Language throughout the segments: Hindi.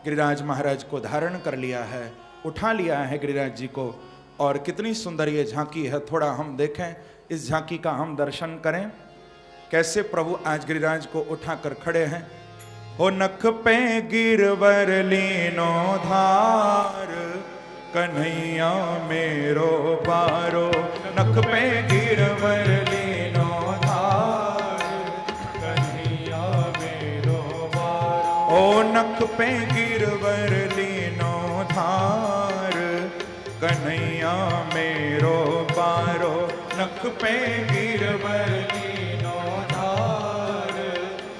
गिरिराज महाराज को धारण कर लिया है, उठा लिया है गिरिराज जी को। और कितनी सुंदर ये झांकी है, थोड़ा हम देखें, इस झांकी का हम दर्शन करें। कैसे प्रभु आज गिरिराज को उठाकर खड़े हैं। हो नख पे गिरवर लीनो धार, कन्हैया मेरो बारो। नख पे गिरवर लीनो धार, कन्हैया मेरो बारो। ओ नख पे गिरवर लीनो धार, कन्हैया मेरो बारो। नख पे गिरवर लीनो धार,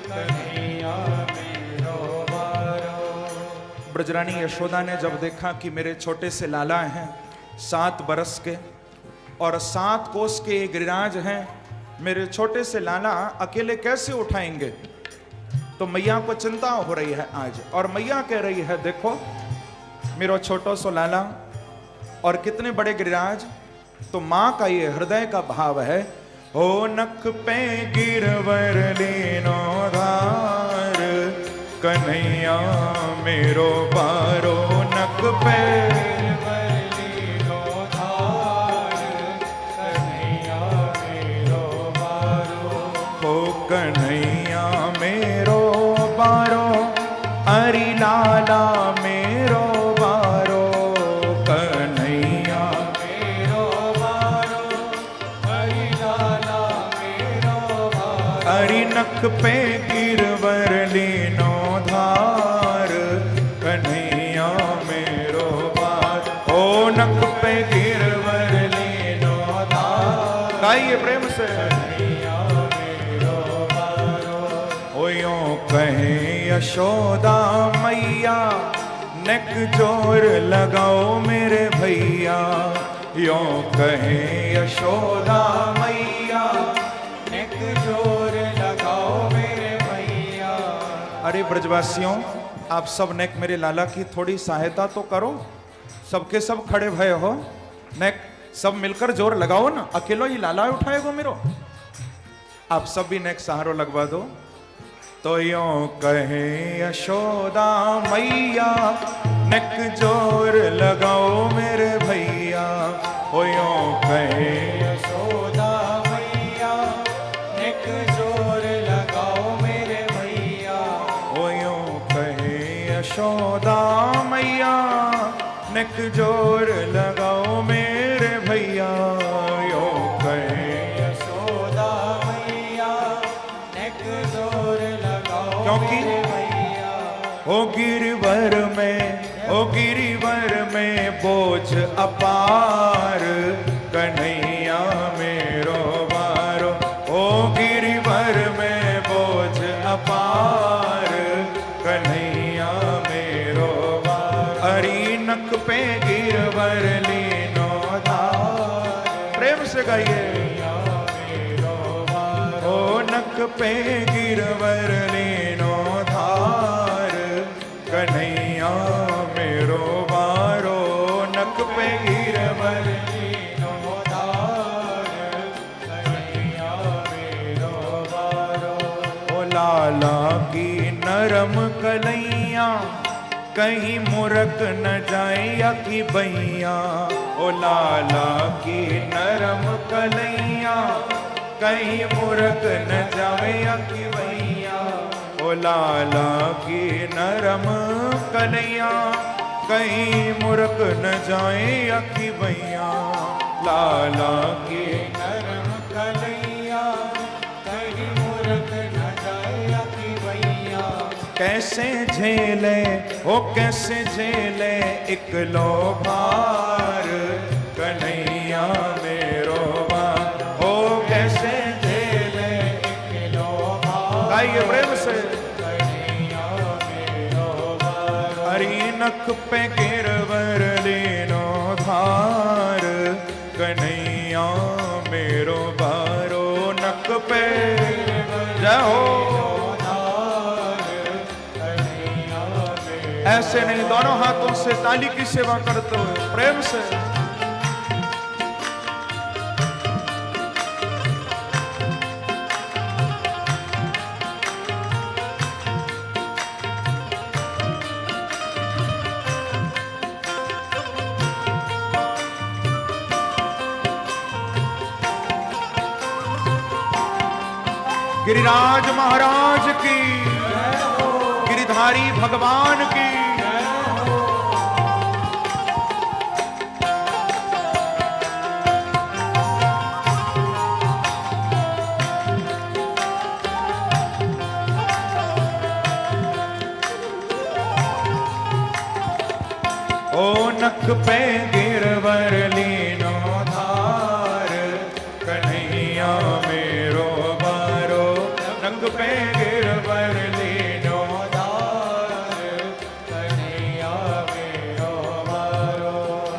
कन्हैया मेरो बारो। ब्रजरानी यशोदा ने जब देखा कि मेरे छोटे से लाला हैं 7 बरस के और 7 कोस के गिरिराज हैं, मेरे छोटे से लाला अकेले कैसे उठाएंगे, तो मैया को चिंता हो रही है आज। और मैया कह रही है देखो मेरो छोटो सो लाला और कितने बड़े गिरिराज। तो मां का ये हृदय का भाव है। हो नख पे गिरवर लीनो धार, कन्हैया मेरो बारो। नख पे गिरवर लीनो धार, कन्हैया मेरो बारो। हो कन्हैया मेरो बारो, अरि लाला मेरो बारो। कन्हैया मेरो बारो, अरि लाला मेरो बारो। अरि नख पे गिरवर लीनो धार, कन्हैया मेरो बारो। ओ नख पे गिरवर लीनो धार। गाइए प्रेम से। कन्हैया मेरो बारो। ओ यूं कहे यशोदा मैया, नेक जोर लगाओ मेरे भैया। यूं कहे यशोदा मैया, नेक जोर लगाओ मेरे भैया। अरे ब्रजवासियों, आप सब नेक मेरे लाला की थोड़ी सहायता तो करो। सबके सब खड़े भय हो, नेक सब मिलकर जोर लगाओ ना, अकेलो ही लाला उठाएगो मेरो। आप सब भी नेक सहारो लगवा दो। तो यूं कहे यशोदा मैया, नेक जोर लगाओ मेरे भैया। ओ यूं कहे यशोदा मैया, नेक जोर लगाओ मेरे भैया। ओ यूं कहे यशोदा मैया, नेक जोर लगाओ मेरे भैया। यूं कहे यशोदा मैया, नेक जोर लगाओ क्योंकि ओ गिरिवर में बोझ अपार, कन्हैया मेरो बारो। ओ गिरिवर में बोझ अपार, कन्हैया मेरो बारो। अरि नख पे गिरवर लीनो धार। प्रेम से गाइए। ओ नख पे गिरवर लीनो धार, कन्हैया मेरो बारो। नख पे गिरवर लीनो धार, कन्हैया मेरो बारो। ओ लाला की नरम कलैया, कहीं मुरक न जाए अखी बैया। ओ लाला की नरम कलैया, कहीं मुरक न जावे अखी बैया। ओ लाला की नरम कलैया, कहीं मुरक न जाए अखी बैया। लाला की नरम कलैया, कहीं मुरक न जाए अखी बैया। कैसे झेले ओ कैसे झेले इकलो भार, कन्हैया मेरो बार। ओ कैसे झेले इकलो भार। गाइए प्रेम से। कन्हैया मेरो बार। हरि नख पे गिरवर लीनो धार, कन्हैया मेरो बारो। नख पे जय हो। ऐसे नहीं, दोनों हाथों से ताली की सेवा करते हुए प्रेम से। गिरिराज महाराज की, गिरिधारी भगवान की। ओ नख पे गिरवर लीनो धार, कन्हैया मेरो बारो। नख पे गिरवर लीनो धार, कन्हैया मेरो बारो।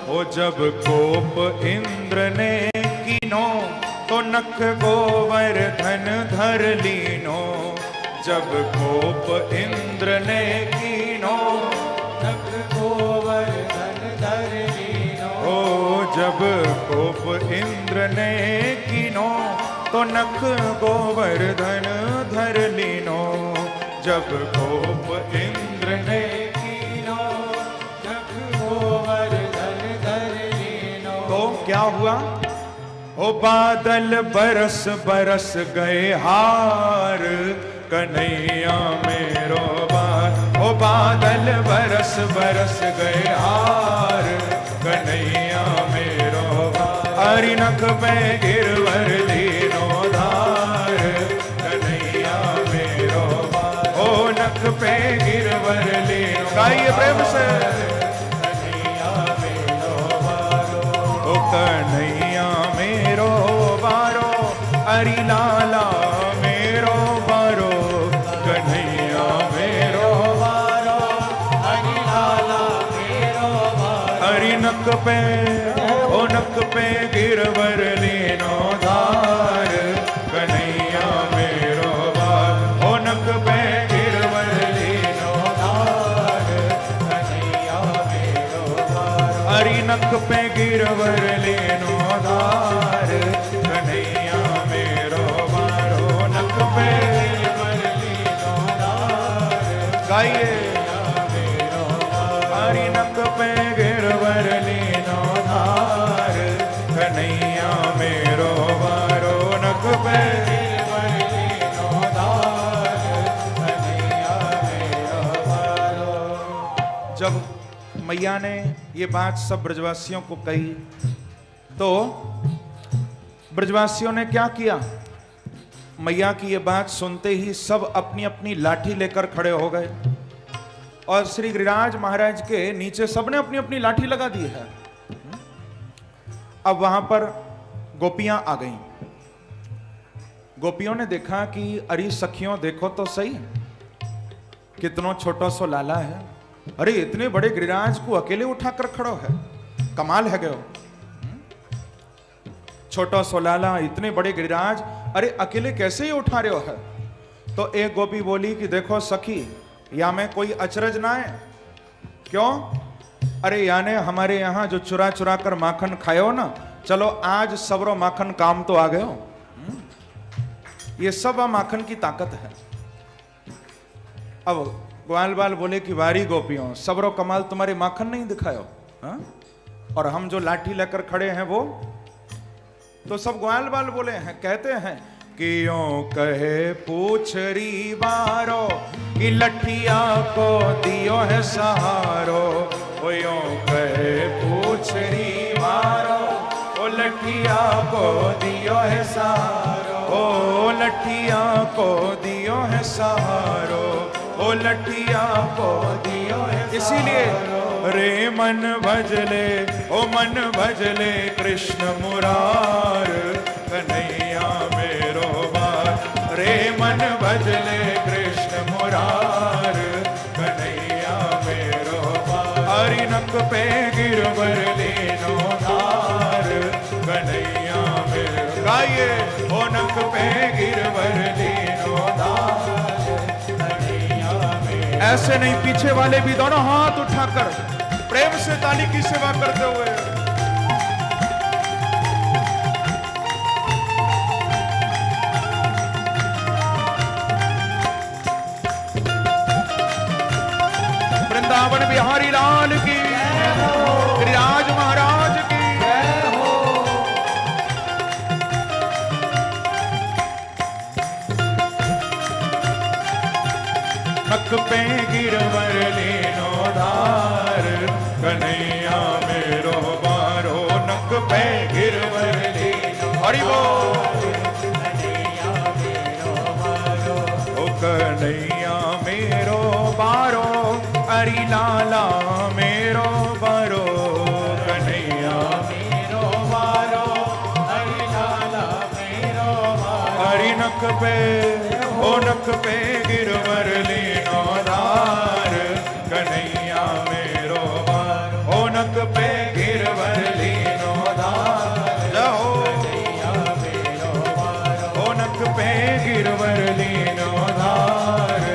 ओ जब कोप इंद्र ने कीनो, तो नख गोवर्धन धर लीनो। जब कोप इंद्र ने कीनो, नख गोवर्धन धर लीनो। ओ जब कोप इंद्र ने कीनो, तो नख गोवर्धन धर लीनो। जब कोप इंद्र ने कीनो, नख गोवर्धन धर लीनो। तो क्या हुआ? ओ बादल बरस बरस गए हार, कन्हैया मेरो बार। ओ बादल बरस बरस गए हार, कन्हैया मेरो बार। हरि नख पे गिरवर लीनो धार, कन्हैया मेरो बार। ओ नख पे गिरवर लीनो, गाइए प्रेम से। कन्हैया मेरो बारो, ओ कन्हैया मेरो बारो। हरि लाला मेरो बारो, कन्हैया मेरो बारो। हरि लाला मेरो बारो। हरि नख पे, ओ नख पे गिरवर लीनो धार, कन्हैया मेरो बार। ओ नख पे गिरवर लीनो धार, कन्हैया मेरो बार। हरि नख पे गिरवर लीनो धार, कन्हैया मेरो बारो। नख पे गिरवर लीनो धार, गाइए। हरि नख पे गिरवर लीनो धार, कन्हैया मेरो बारो। नख पे गिरवर लीनो धार, कन्हैया मेरो बारो। जब मैया ने ये बात सब ब्रजवासियों को कही, तो ब्रजवासियों ने क्या किया? मैया की ये बात सुनते ही सब अपनी अपनी लाठी लेकर खड़े हो गए और श्री गिरिराज महाराज के नीचे सबने अपनी अपनी लाठी लगा दी है। अब वहां पर गोपियां आ गईं। गोपियों ने देखा कि अरे सखियों देखो तो सही, कितनो छोटो सो लाला है। अरे इतने बड़े गिरिराज को अकेले उठाकर खड़ो है, कमाल है गयो। छोटा सो लाला, इतने बड़े गिरिराज, अरे अकेले कैसे ही उठा रहे हो है? तो एक गोपी बोली कि देखो सखी, या में कोई अचरज ना है। क्यों? अरे याने हमारे यहाँ जो चुरा चुरा कर माखन खायो ना, चलो आज सबरो माखन काम तो आ गयो। ये सब माखन की ताकत है। अब ग्वाल बाल बोले कि वारी गोपियों, सबरो कमाल तुम्हारे माखन नहीं दिखायो हा? और हम जो लाठी लेकर खड़े हैं वो। तो सब ग्वाल बाल बोले हैं, कहते हैं कि यों कहे पूछरी बारो, कि लठिया को दियो है सहारो। ओ यों कहे पूछरी बारो, ओ लठिया को दियो है सहारो। ओ लठिया को दियो है सहारो, ओ लठिया को दियो है। इसीलिए रे मन भजले, ओ मन भजले कृष्ण मुरार, कन्हैया मेरो बार। रे मन भजले कृष्ण मुरार, कन्हैया मेरो बार। हरि नख पे गिरवर लीनो धार, कन्हैया मेरो। गाइए, ओ नख पे गिरवर लीनो धार, कन्हैया मेरो। ऐसे नहीं, पीछे वाले भी दोनों हाथ उठाकर प्रेम से ताली की सेवा करते हुए। वृंदावन बिहारी लाल की, गिरिराज महाराज की। पे गिरवर लीनो। हरि बोल। ओ कन्हैया मेरो बारो, हरि लाला मेरो बारो, कन्हैया मेरो बारो, हरि लाला मेरो बारो। हरि नक पे, ओ नक पे गिरवर लीनो धार, कन्हैया मेरो बारो, ओ नक पे गिरवर लीनो धार। जाओ कन्हैया मेरो बारो, ओ नक पे गिरवर लीनो धार,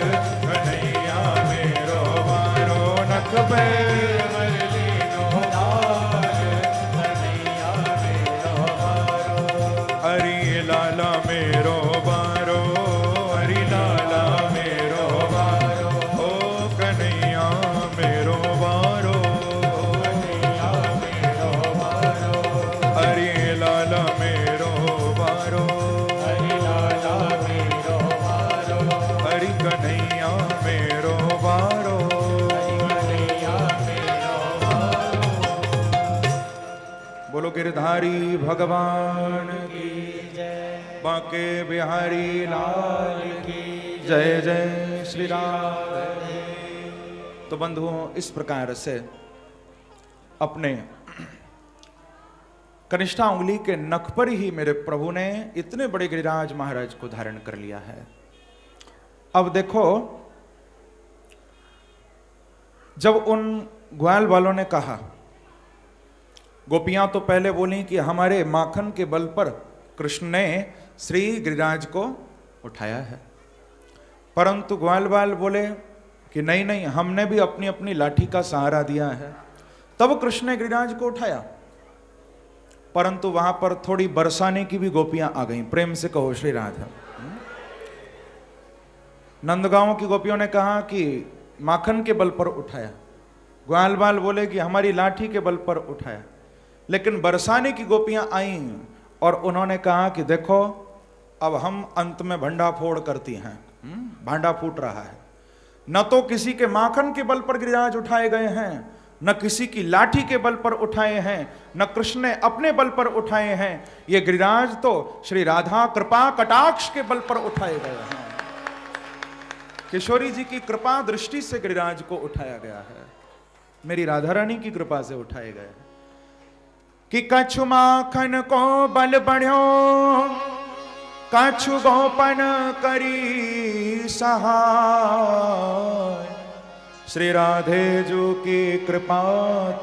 कन्हैया मेरो बारो, नक पे गिरवर लीनो धार, कन्हैया मेरो बारो। हरि लाला मेरो बारो, हरि लाला मेरो बारो, ओ कन्हैया मेरो बारो, कन्हैया मेरो बारो। हरि लाला मेरो बारो, हरि लाला मेरो बारो, हरि कन्हैया मेरो बारो, हरि कन्हैया मेरो बारो। बोलो गिरधारी भगवान की जय, बांके बिहारी लाल की जय, जय श्री राधे। तो बंधुओं, इस प्रकार से अपने कनिष्ठा उंगली के नख पर ही मेरे प्रभु ने इतने बड़े गिरिराज महाराज को धारण कर लिया है। अब देखो, जब उन ग्वाल वालों ने कहा, गोपियां तो पहले बोली कि हमारे माखन के बल पर कृष्ण ने श्री गिरिराज को उठाया है, परंतु ग्वाल वाल बोले कि नहीं नहीं, हमने भी अपनी अपनी लाठी का सहारा दिया है, तब कृष्ण ने गिरिराज को उठाया। परंतु वहां पर थोड़ी बरसाने की भी गोपियां आ गईं। प्रेम से कहो श्री राधा। नंदगांव की गोपियों ने कहा कि माखन के बल पर उठाया, ग्वाल वाल बोले कि हमारी लाठी के बल पर उठाया। लेकिन बरसाने की गोपियां आईं और उन्होंने कहा कि देखो, अब हम अंत में भंडा फोड़ करती हैं, भांडा फूट रहा है। न तो किसी के माखन के बल पर गिरिराज उठाए गए हैं, न किसी की लाठी के बल पर उठाए हैं, न कृष्ण ने अपने बल पर उठाए हैं। ये गिरिराज तो श्री राधा कृपा कटाक्ष के बल पर उठाए गए हैं। किशोरी जी की कृपा दृष्टि से गिरिराज को उठाया गया है, मेरी राधा रानी की कृपा से उठाए गए हैं। कि कछु माखन को बल बढ़ो, कछु गोपन करी सहाय, श्री राधे जो की कृपा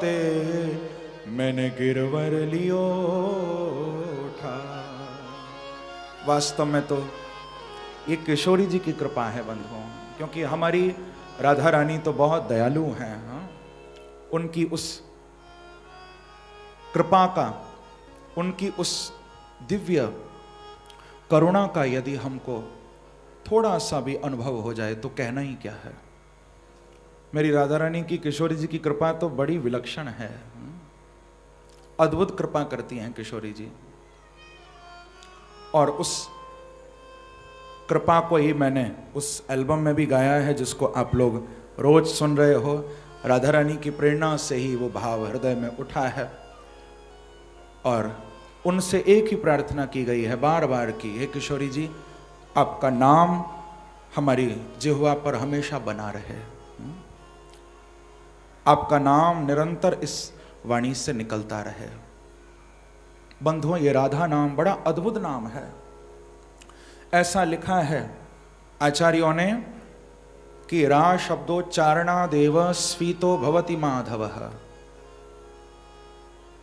ते मैंने गिरवर लियो उठा। वास्तव में तो ये किशोरी जी की कृपा है बंधुओं, क्योंकि हमारी राधा रानी तो बहुत दयालु हैं। उनकी उस कृपा का, उनकी उस दिव्य करुणा का यदि हमको थोड़ा सा भी अनुभव हो जाए तो कहना ही क्या है। मेरी राधा रानी की किशोरी जी की कृपा तो बड़ी विलक्षण है, अद्भुत कृपा करती हैं किशोरी जी। और उस कृपा को ही मैंने उस एल्बम में भी गाया है, जिसको आप लोग रोज सुन रहे हो। राधा रानी की प्रेरणा से ही वो भाव हृदय में उठा है और उनसे एक ही प्रार्थना की गई है बार बार की, हे किशोरी जी, आपका नाम हमारी जिह्वा पर हमेशा बना रहे, आपका नाम निरंतर इस वाणी से निकलता रहे। बंधुओं, ये राधा नाम बड़ा अद्भुत नाम है। ऐसा लिखा है आचार्यों ने कि रा शब्दोच्चारणा देव स्फीतो भवति माधव।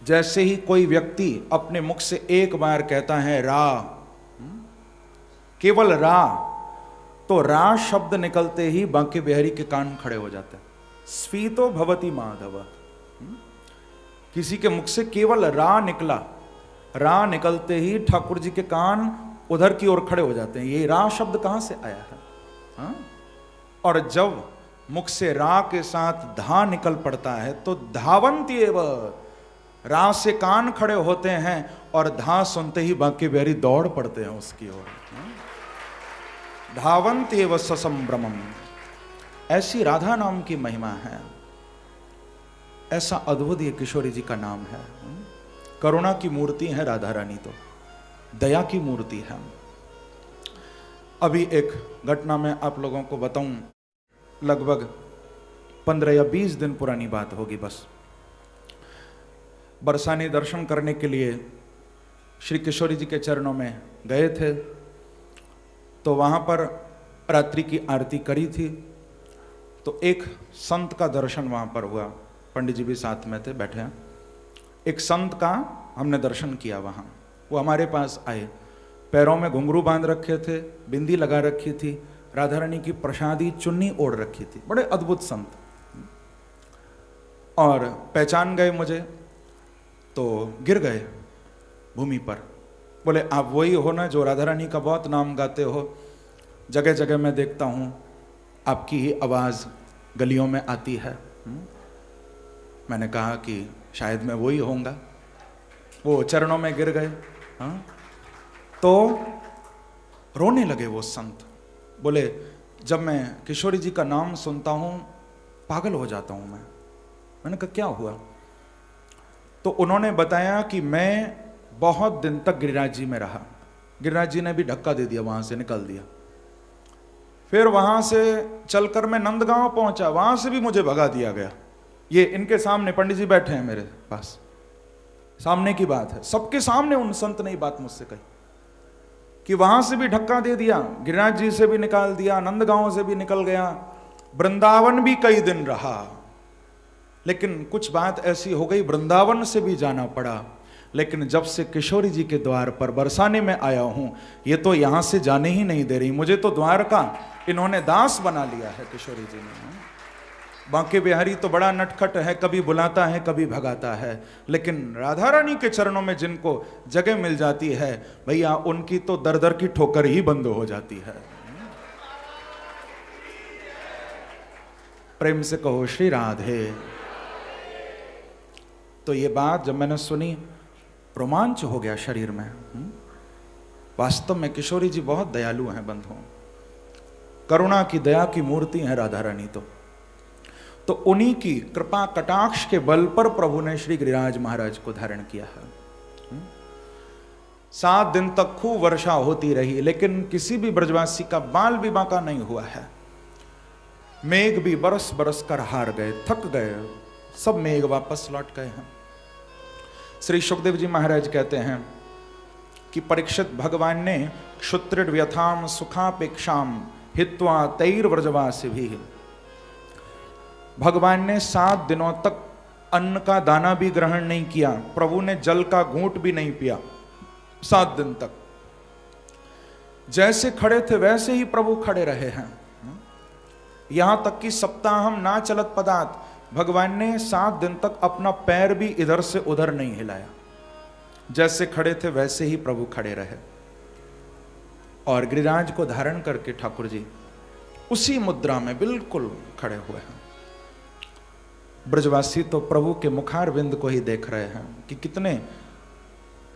जैसे ही कोई व्यक्ति अपने मुख से एक बार कहता है रा, केवल रा, तो रा शब्द निकलते ही बांके बिहारी के कान खड़े हो जाते हैं। स्फीतो भवति माधव, किसी के मुख से केवल रा निकला, रा निकलते ही ठाकुर जी के कान उधर की ओर खड़े हो जाते हैं। ये रा शब्द कहां से आया है? हा? और जब मुख से रा के साथ धा निकल पड़ता है तो धावंती एवं, रा से कान खड़े होते हैं और धा सुनते ही बांके बिहारी दौड़ पड़ते हैं उसकी ओर। धावंती एवं ससंभ्रमम, ऐसी राधा नाम की महिमा है, ऐसा अद्भुत ये किशोरी जी का नाम है। करुणा की मूर्ति है राधा रानी, तो दया की मूर्ति है। अभी एक घटना मैं आप लोगों को बताऊं, लगभग 15 या 20 दिन पुरानी बात होगी बस। बरसाने दर्शन करने के लिए श्री किशोरी जी के चरणों में गए थे, तो वहाँ पर रात्रि की आरती करी थी, तो एक संत का दर्शन वहाँ पर हुआ। पंडित जी भी साथ में थे, बैठे हैं। एक संत का हमने दर्शन किया वहाँ। वो हमारे पास आए, पैरों में घुंघरू बांध रखे थे, बिंदी लगा रखी थी, राधा रानी की प्रसादी चुन्नी ओढ़ रखी थी, बड़े अद्भुत संत। और पहचान गए मुझे, तो गिर गए भूमि पर, बोले आप वही हो ना जो राधा रानी का बहुत नाम गाते हो, जगह जगह मैं देखता हूँ आपकी ही आवाज़ गलियों में आती है। मैंने कहा कि शायद मैं वही होऊंगा। वो चरणों में गिर गए, हाँ, तो रोने लगे वो संत। बोले जब मैं किशोरी जी का नाम सुनता हूँ पागल हो जाता हूँ मैं। मैंने कहा क्या हुआ? तो उन्होंने बताया कि मैं बहुत दिन तक गिरिराज जी में रहा, गिरिराज जी ने भी धक्का दे दिया, वहां से निकल दिया। फिर वहां से चलकर मैं नंदगांव पहुंचा, वहां से भी मुझे भगा दिया गया। ये इनके सामने पंडित जी बैठे हैं मेरे पास, सामने की बात है, सबके सामने उन संत ने बात मुझसे कही कि वहां से भी धक्का दे दिया, गिरिराज जी से भी निकाल दिया, नंदगांव से भी निकल गया, वृंदावन भी कई दिन रहा, लेकिन कुछ बात ऐसी हो गई वृंदावन से भी जाना पड़ा। लेकिन जब से किशोरी जी के द्वार पर बरसाने में आया हूं, ये तो यहां से जाने ही नहीं दे रही मुझे, तो द्वार का इन्होंने दास बना लिया है किशोरी जी ने। बांके बिहारी तो बड़ा नटखट है, कभी बुलाता है कभी भगाता है, लेकिन राधा रानी के चरणों में जिनको जगह मिल जाती है भैया, उनकी तो दर दर की ठोकर ही बंद हो जाती है। प्रेम से कहो श्री राधे। तो ये बात जब मैंने सुनी, रोमांच हो गया शरीर में। वास्तव में किशोरी जी बहुत दयालु हैं बंधुओं, करुणा की दया की मूर्ति है राधा रानी। तो उन्हीं की कृपा कटाक्ष के बल पर प्रभु ने श्री गिरिराज महाराज को धारण किया है। 7 दिन तक खूब वर्षा होती रही, लेकिन किसी भी ब्रजवासी का बाल भी बांका नहीं हुआ है। मेघ भी बरस बरस कर हार गए, थक गए, सब मेघ वापस लौट गए हैं। श्री सुखदेव जी महाराज कहते हैं कि परीक्षित भगवान ने क्षुत्रिड व्यथाम सुखापेक्षाम हित्वा तैर व्रजवासी भी, भगवान ने 7 दिनों तक अन्न का दाना भी ग्रहण नहीं किया, प्रभु ने जल का घूंट भी नहीं पिया 7 दिन तक। जैसे खड़े थे वैसे ही प्रभु खड़े रहे हैं। यहां तक कि सप्ताहम ना चलत पदार्थ, भगवान ने 7 दिन तक अपना पैर भी इधर से उधर नहीं हिलाया, जैसे खड़े थे वैसे ही प्रभु खड़े रहे। और गिरिराज को धारण करके ठाकुर जी उसी मुद्रा में बिल्कुल खड़े हुए हैं। ब्रजवासी तो प्रभु के मुखारविंद को ही देख रहे हैं कि कितने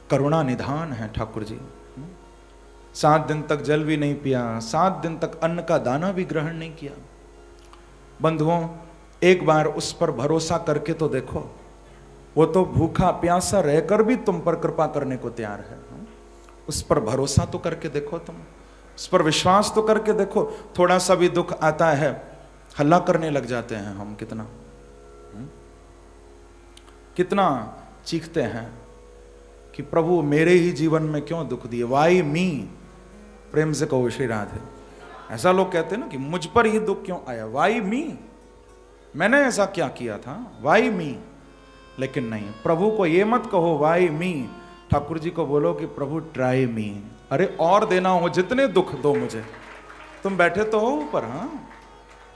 करुणा निधान है ठाकुर जी। 7 दिन तक जल भी नहीं पिया, 7 दिन तक अन्न का दाना भी ग्रहण नहीं किया। बंधुओं, एक बार उस पर भरोसा करके तो देखो, वो तो भूखा प्यासा रहकर भी तुम पर कृपा करने को तैयार है। उस पर भरोसा तो करके देखो, तुम उस पर विश्वास तो करके देखो। थोड़ा सा भी दुख आता है हल्ला करने लग जाते हैं हम, कितना चीखते हैं कि प्रभु मेरे ही जीवन में क्यों दुख दिए, वाई मी। प्रेम से कहो श्री राधे। ऐसा लोग कहते हैं ना कि मुझ पर ही दुख क्यों आया, वाई मी, मैंने ऐसा क्या किया था, वाई मी। लेकिन नहीं, प्रभु को ये मत कहो वाई मी, ठाकुर जी को बोलो कि प्रभु ट्राई मी। अरे और देना हो जितने दुख दो मुझे, तुम बैठे तो हो ऊपर, हाँ,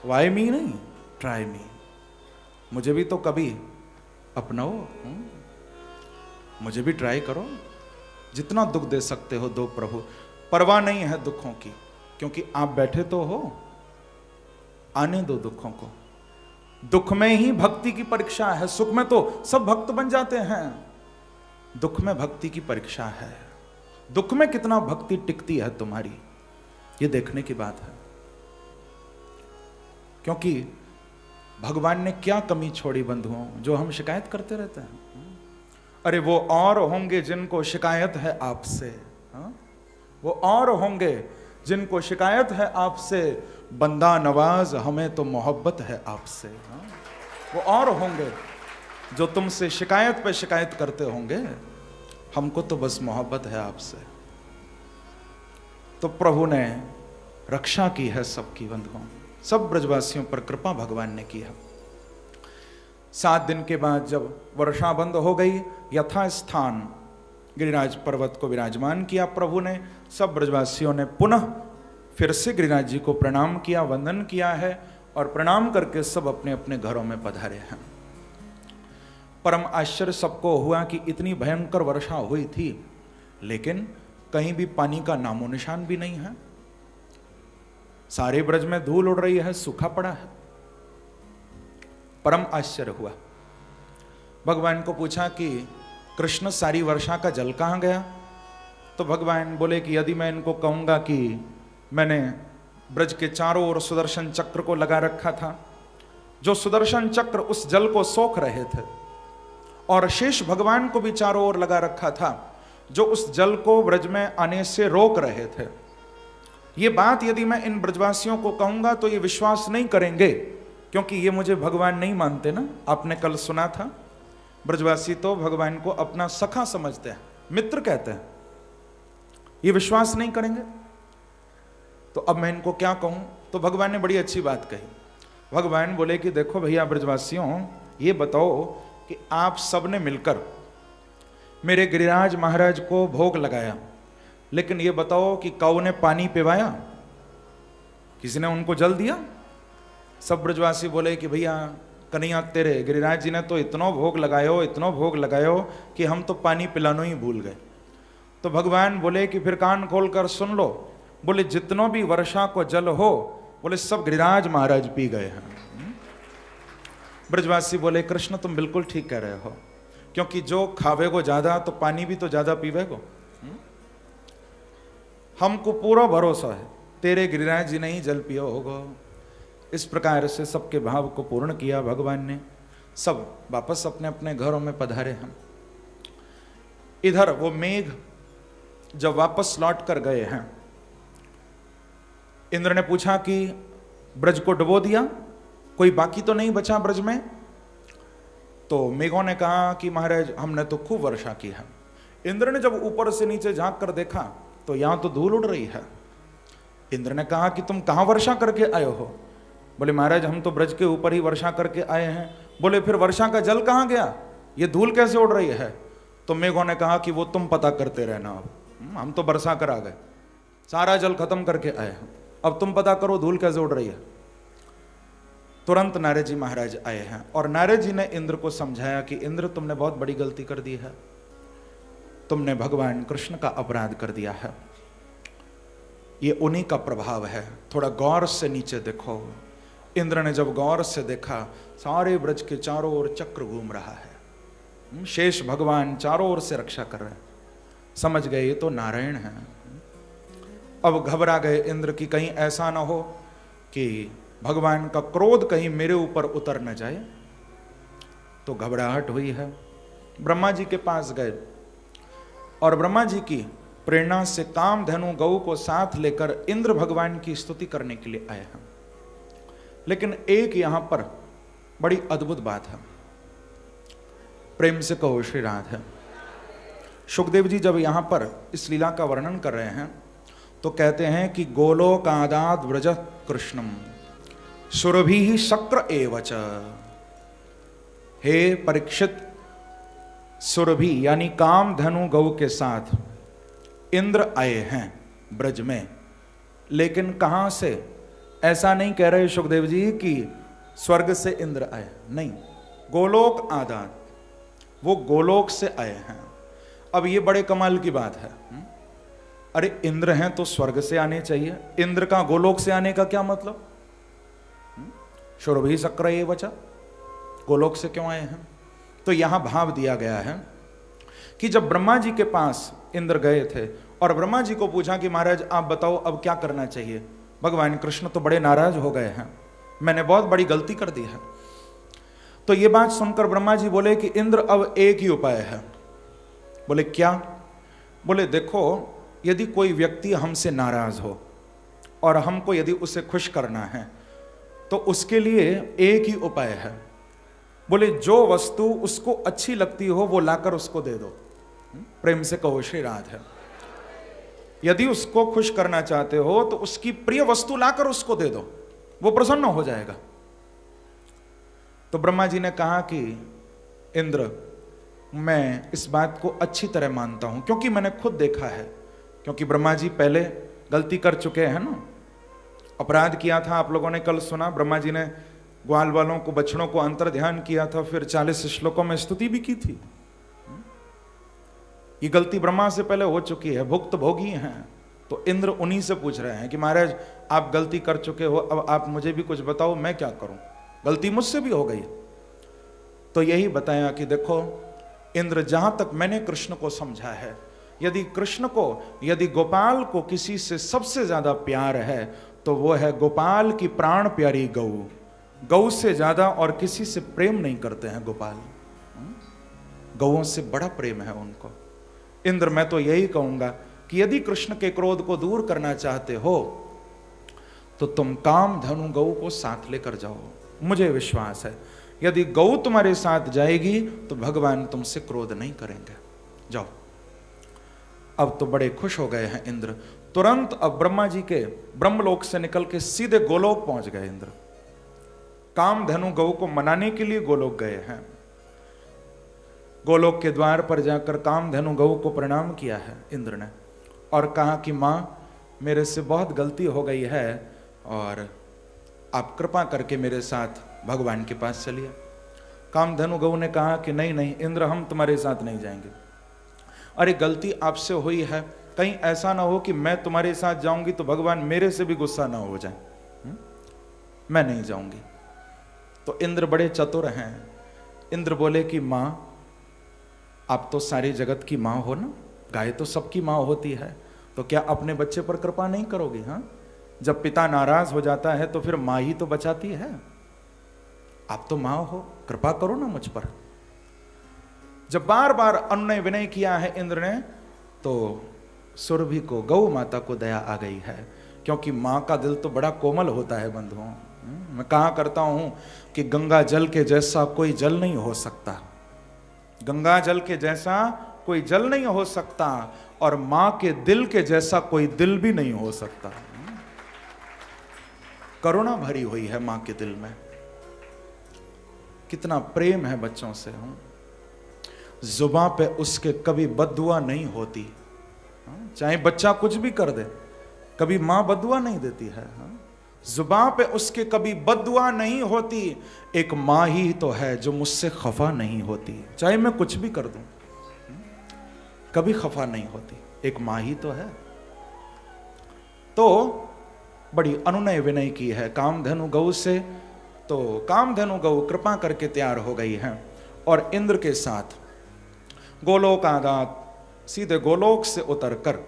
वाई मी नहीं, ट्राई मी। मुझे भी तो कभी अपनाओ, मुझे भी ट्राई करो, जितना दुख दे सकते हो दो प्रभु। परवाह नहीं है दुखों की, क्योंकि आप बैठे तो हो, आने दो दुखों को। दुख में ही भक्ति की परीक्षा है, सुख में तो सब भक्त बन जाते हैं, दुख में भक्ति की परीक्षा है। दुख में कितना भक्ति टिकती है तुम्हारी, ये देखने की बात है। क्योंकि भगवान ने क्या कमी छोड़ी बंधुओं, जो हम शिकायत करते रहते हैं। अरे वो और होंगे जिनको शिकायत है आपसे, हाँ? वो और होंगे जिनको शिकायत है आपसे, बंदा नवाज हमें तो मोहब्बत है आपसे, हाँ? वो और होंगे जो तुमसे शिकायत पे शिकायत करते होंगे, हमको तो बस मोहब्बत है आपसे। तो प्रभु ने रक्षा की है सबकी बंधुओं, सब ब्रजवासियों पर कृपा भगवान ने की है। 7 दिन के बाद जब वर्षा बंद हो गई, यथास्थान गिरिराज पर्वत को विराजमान किया प्रभु ने। सब ब्रजवासियों ने पुनः फिर से गिरिराज जी को प्रणाम किया, वंदन किया है, और प्रणाम करके सब अपने अपने घरों में पधारे हैं। परम आश्चर्य सबको हुआ कि इतनी भयंकर वर्षा हुई थी, लेकिन कहीं भी पानी का नामो निशान भी नहीं है। सारे ब्रज में धूल उड़ रही है, सूखा पड़ा है। परम आश्चर्य हुआ। भगवान को पूछा कि कृष्ण सारी वर्षा का जल कहां गया? तो भगवान बोले कि यदि मैं इनको कहूंगा कि मैंने ब्रज के चारों ओर सुदर्शन चक्र को लगा रखा था, जो सुदर्शन चक्र उस जल को सोख रहे थे, और शेष भगवान को भी चारों ओर लगा रखा था, जो उस जल को ब्रज में आने से रोक रहे थे। ये बात यदि मैं इन ब्रजवासियों को कहूंगा तो ये विश्वास नहीं करेंगे, क्योंकि ये मुझे भगवान नहीं मानते ना। आपने कल सुना था, ब्रजवासी तो भगवान को अपना सखा समझते हैं, मित्र कहते हैं, ये विश्वास नहीं करेंगे। तो अब मैं इनको क्या कहूं? तो भगवान ने बड़ी अच्छी बात कही। भगवान बोले कि देखो भैया ब्रजवासियों, ये बताओ कि आप सब ने मिलकर मेरे गिरिराज महाराज को भोग लगाया, लेकिन ये बताओ कि कौ ने पानी पिवाया? किसी ने उनको जल दिया? सब ब्रजवासी बोले कि भैया कन्हैया तेरे गिरिराज जी ने तो इतना भोग लगायो, इतना भोग लगायो कि हम तो पानी पिलानो ही भूल गए। तो भगवान बोले कि फिर कान खोलकर सुन लो। बोले जितनों भी वर्षा को जल हो, बोले सब गिरिराज महाराज पी गए हैं। ब्रजवासी बोले कृष्ण तुम बिल्कुल ठीक कह रहे हो, क्योंकि जो खावे को ज्यादा तो पानी भी तो ज्यादा पीवे को। हमको पूरा भरोसा है तेरे गिरिराज जी ने ही जल पियो होगा। इस प्रकार से सबके भाव को पूर्ण किया भगवान ने। सब वापस अपने अपने घरों में पधारे हैं। इधर वो मेघ जब वापस लौट कर गए हैं, इंद्र ने पूछा कि ब्रज को डुबो दिया, कोई बाकी तो नहीं बचा ब्रज में? तो मेघों ने कहा कि महाराज हमने तो खूब वर्षा की है। इंद्र ने जब ऊपर से नीचे झांक कर देखा तो यहां तो धूल उड़ रही है। इंद्र ने कहा कि तुम कहां वर्षा करके आए हो? बोले महाराज हम तो ब्रज के ऊपर ही वर्षा करके आए हैं। बोले फिर वर्षा का जल कहां गया? ये धूल कैसे उड़ रही है? तो मेघों ने कहा कि वो तुम पता करते रहना, अब हम तो बरसा कर आ गए, सारा जल खत्म करके आए हैं, अब तुम पता करो धूल कैसे उड़ रही है। तुरंत नारद जी महाराज आए हैं और नारद जी ने इंद्र को समझाया कि इंद्र तुमने बहुत बड़ी गलती कर दी है, तुमने भगवान कृष्ण का अपराध कर दिया है, ये उन्हीं का प्रभाव है, थोड़ा गौर से नीचे देखो। इंद्र ने जब गौर से देखा, सारे ब्रज के चारों ओर चक्र घूम रहा है, शेष भगवान चारों ओर से रक्षा कर रहे हैं। समझ गए ये तो नारायण है। अब घबरा गए इंद्र की कहीं ऐसा ना हो कि भगवान का क्रोध कहीं मेरे ऊपर उतर न जाए। तो घबराहट हुई है। ब्रह्मा जी के पास गए और ब्रह्मा जी की प्रेरणा से कामधेनु गौ को साथ लेकर इंद्र भगवान की स्तुति करने के लिए आए हैं। लेकिन एक यहां पर बड़ी अद्भुत बात है, प्रेम से कहो श्री राधे। सुखदेव जी जब यहां पर इस लीला का वर्णन कर रहे हैं तो कहते हैं कि गोलोकादाद व्रज कृष्णम सुरभि ही शक्र एवच। हे परीक्षित, सुरभि यानी कामधेनु गौ के साथ इंद्र आए हैं ब्रज में, लेकिन कहां से? ऐसा नहीं कह रहे सुखदेव जी कि स्वर्ग से इंद्र आए, नहीं, गोलोक आदात, वो गोलोक से आए हैं। अब ये बड़े कमाल की बात है। अरे इंद्र हैं तो स्वर्ग से आने चाहिए, इंद्र का गोलोक से आने का क्या मतलब? शुरभि शक्र ये बचा, गोलोक से क्यों आए हैं? तो यहां भाव दिया गया है कि जब ब्रह्मा जी के पास इंद्र गए थे और ब्रह्मा जी को पूछा कि महाराज आप बताओ अब क्या करना चाहिए, भगवान कृष्ण तो बड़े नाराज हो गए हैं, मैंने बहुत बड़ी गलती कर दी है। तो ये बात सुनकर ब्रह्मा जी बोले कि इंद्र अब एक ही उपाय है, बोले क्या? बोले देखो, यदि कोई व्यक्ति हमसे नाराज हो और हमको यदि उसे खुश करना है तो उसके लिए एक ही उपाय है। बोले जो वस्तु उसको अच्छी लगती हो वो लाकर उसको दे दो। प्रेम से कहो श्री राधे। यदि उसको खुश करना चाहते हो तो उसकी प्रिय वस्तु लाकर उसको दे दो, वो प्रसन्न हो जाएगा। तो ब्रह्मा जी ने कहा कि इंद्र, मैं इस बात को अच्छी तरह मानता हूं, क्योंकि मैंने खुद देखा है। क्योंकि ब्रह्मा जी पहले गलती कर चुके हैं ना, अपराध किया था। आप लोगों ने कल सुना, ब्रह्मा जी ने ग्वाल वालों को, बछड़ों को अंतर ध्यान किया था, फिर 40 श्लोकों में स्तुति भी की थी। ये गलती ब्रह्मा से पहले हो चुकी है, भुक्त भोगी हैं। तो इंद्र उन्हीं से पूछ रहे हैं कि महाराज आप गलती कर चुके हो, अब आप मुझे भी कुछ बताओ, मैं क्या करूं, गलती मुझसे भी हो गई। तो यही बताया कि देखो इंद्र, जहां तक मैंने कृष्ण को समझा है, यदि कृष्ण को, यदि गोपाल को किसी से सबसे ज्यादा प्यार है तो वो है गोपाल की प्राण प्यारी गौ। गौ से ज्यादा और किसी से प्रेम नहीं करते हैं गोपाल। गौओं से बड़ा प्रेम है उनको। इंद्र, मैं तो यही कहूंगा कि यदि कृष्ण के क्रोध को दूर करना चाहते हो तो तुम काम धनु गौ को साथ लेकर जाओ। मुझे विश्वास है यदि गौ तुम्हारे साथ जाएगी तो भगवान तुमसे क्रोध नहीं करेंगे। जाओ। अब तो बड़े खुश हो गए हैं इंद्र। तुरंत अब ब्रह्मा जी के ब्रह्मलोक से निकल के सीधे गोलोक पहुंच गए इंद्र। कामधेनु गौ को मनाने के लिए गोलोक गए हैं। गोलोक के द्वार पर जाकर कामधेनु गौ को प्रणाम किया है इंद्र ने और कहा कि मां, मेरे से बहुत गलती हो गई है और आप कृपा करके मेरे साथ भगवान के पास चलिए। कामधेनु गौ ने कहा कि नहीं नहीं इंद्र, हम तुम्हारे साथ नहीं जाएंगे। अरे गलती आपसे हुई है, कहीं ऐसा ना हो कि मैं तुम्हारे साथ जाऊंगी तो भगवान मेरे से भी गुस्सा ना हो जाए, मैं नहीं जाऊंगी। तो इंद्र बड़े चतुर हैं। इंद्र बोले कि मां, आप तो सारी जगत की मां हो ना, गाय तो सबकी मां होती है, तो क्या अपने बच्चे पर कृपा नहीं करोगी? हाँ, जब पिता नाराज हो जाता है तो फिर मां ही तो बचाती है। आप तो मां हो, कृपा करो ना मुझ पर। जब बार बार अनुनय विनय किया है इंद्र ने तो सुरभि को, गौ माता को दया आ गई है। क्योंकि मां का दिल तो बड़ा कोमल होता है बंधुओं। मैं कहा करता हूं कि गंगा जल के जैसा कोई जल नहीं हो सकता, गंगा जल के जैसा कोई जल नहीं हो सकता, और मां के दिल के जैसा कोई दिल भी नहीं हो सकता। करुणा भरी हुई है मां के दिल में, कितना प्रेम है बच्चों से। जुबां पे उसके कभी बद्दुआ नहीं होती, चाहे बच्चा कुछ भी कर दे, कभी मां बद्दुआ नहीं देती है। जुबां पे उसके कभी बद्दुआ नहीं होती। एक मां ही तो है जो मुझसे खफा नहीं होती, चाहे मैं कुछ भी कर दूं कभी खफा नहीं होती, एक मां ही तो है। तो बड़ी अनुनय विनय की है कामधेनु गौ से। तो कामधेनु गौ कृपा करके तैयार हो गई है और इंद्र के साथ गोलोक आगात सीधे गोलोक से उतरकर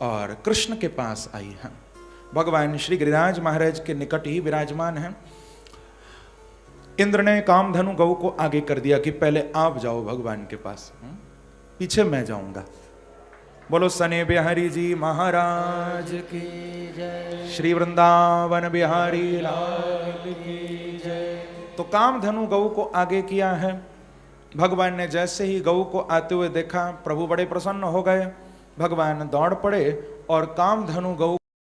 और कृष्ण के पास आई है। भगवान श्री गिरिराज महाराज के निकट ही विराजमान हैं। इंद्र ने कामधेनु गौ को आगे कर दिया कि पहले आप जाओ भगवान के पास, पीछे मैं जाऊंगा। बोलो सने बिहारी जी महाराज की जय, श्री वृंदावन बिहारी लाल की जय। तो कामधेनु गौ को आगे किया है। भगवान ने जैसे ही गौ को आते हुए देखा, प्रभु बड़े प्रसन्न हो गए। भगवान दौड़ पड़े और कामधेनु गौ